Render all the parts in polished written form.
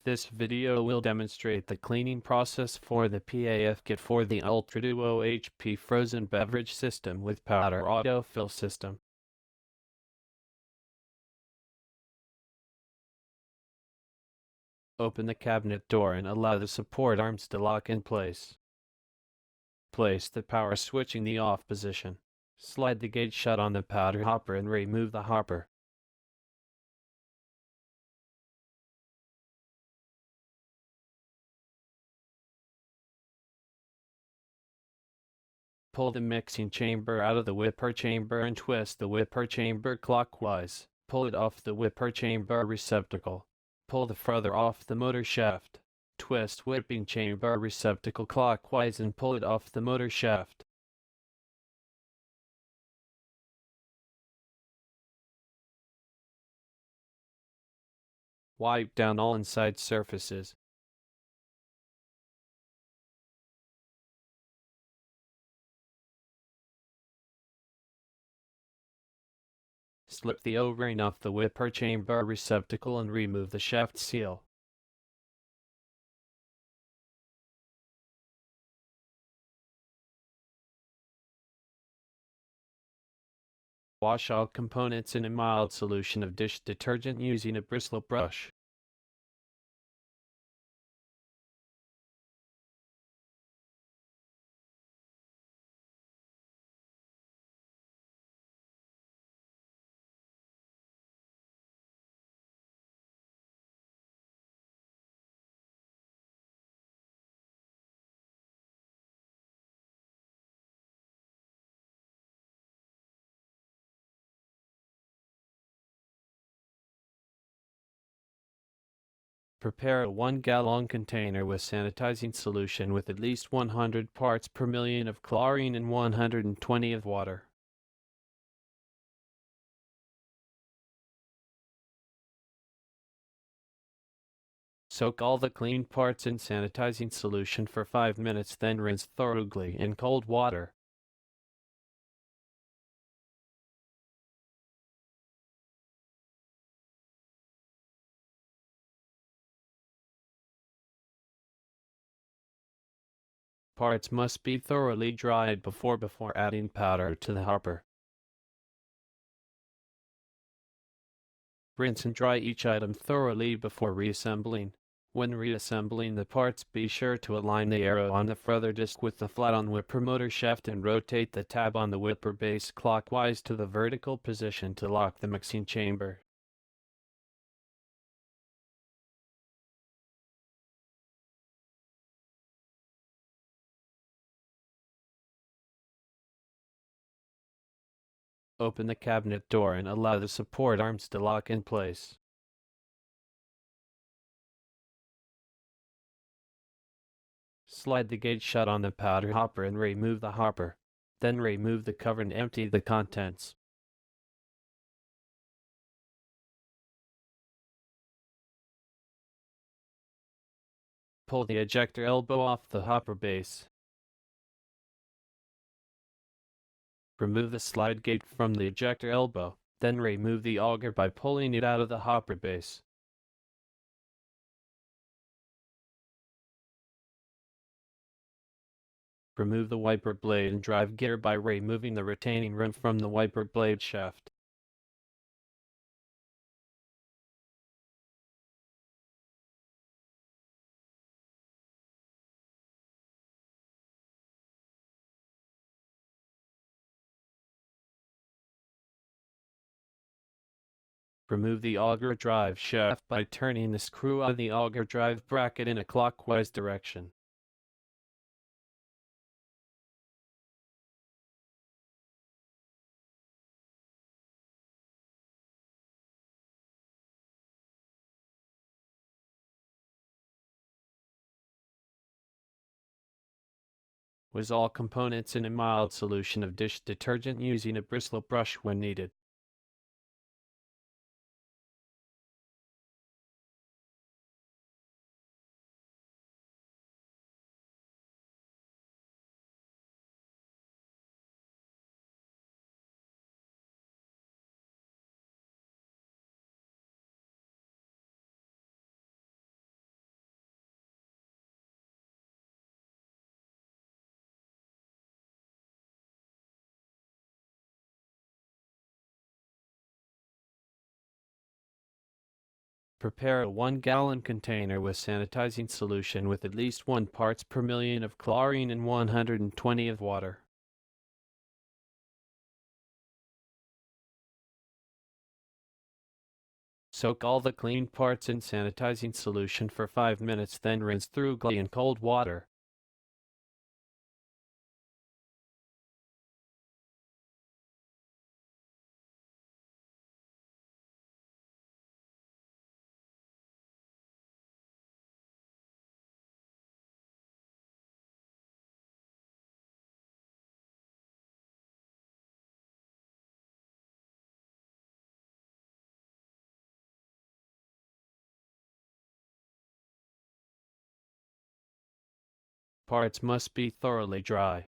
This video will demonstrate the cleaning process for the PAF kit for the Ultra Duo HP frozen beverage system with powder autofill system. Open the cabinet door and allow the support arms to lock in place. Place the power switch in the off position. Slide the gate shut on the powder hopper and remove the hopper. Pull the mixing chamber out of the whipper chamber and twist the whipper chamber clockwise. Pull it off the whipper chamber receptacle. Pull the further off the motor shaft. Twist whipping chamber receptacle clockwise and pull it off the motor shaft. Wipe down all inside surfaces. Slip the O-ring off the whipper chamber receptacle and remove the shaft seal. Wash all components in a mild solution of dish detergent using a bristle brush. Prepare a 1-gallon container with sanitizing solution with at least 100 parts per million of chlorine and 120 of water. Soak all the clean parts in sanitizing solution for 5 minutes, then rinse thoroughly in cold water. Parts must be thoroughly dried before adding powder to the hopper. Rinse and dry each item thoroughly before reassembling. When reassembling the parts, be sure to align the arrow on the further disc with the flat on whipper motor shaft and rotate the tab on the whipper base clockwise to the vertical position to lock the mixing chamber. Open the cabinet door and allow the support arms to lock in place. Slide the gate shut on the powder hopper and remove the hopper. Then remove the cover and empty the contents. Pull the ejector elbow off the hopper base. Remove the slide gate from the ejector elbow, then remove the auger by pulling it out of the hopper base. Remove the wiper blade and drive gear by removing the retaining rim from the wiper blade shaft. Remove the auger drive shaft by turning the screw on the auger drive bracket in a clockwise direction. With all components in a mild solution of dish detergent using a bristle brush when needed. Prepare a 1-gallon container with sanitizing solution with at least 1 parts per million of chlorine and 120 of water. Soak all the cleaned parts in sanitizing solution for 5 minutes, then rinse thoroughly in cold water. Parts must be thoroughly dry.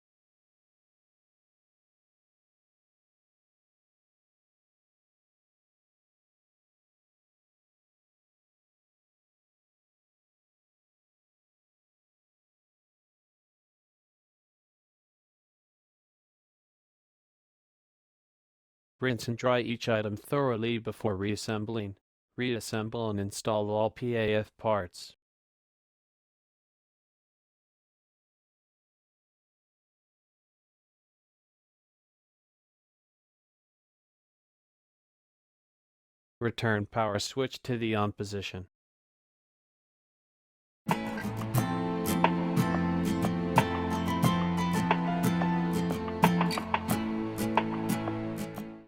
Rinse and dry each item thoroughly before reassembling. Reassemble and install all PAF parts. Return power switch to the on position.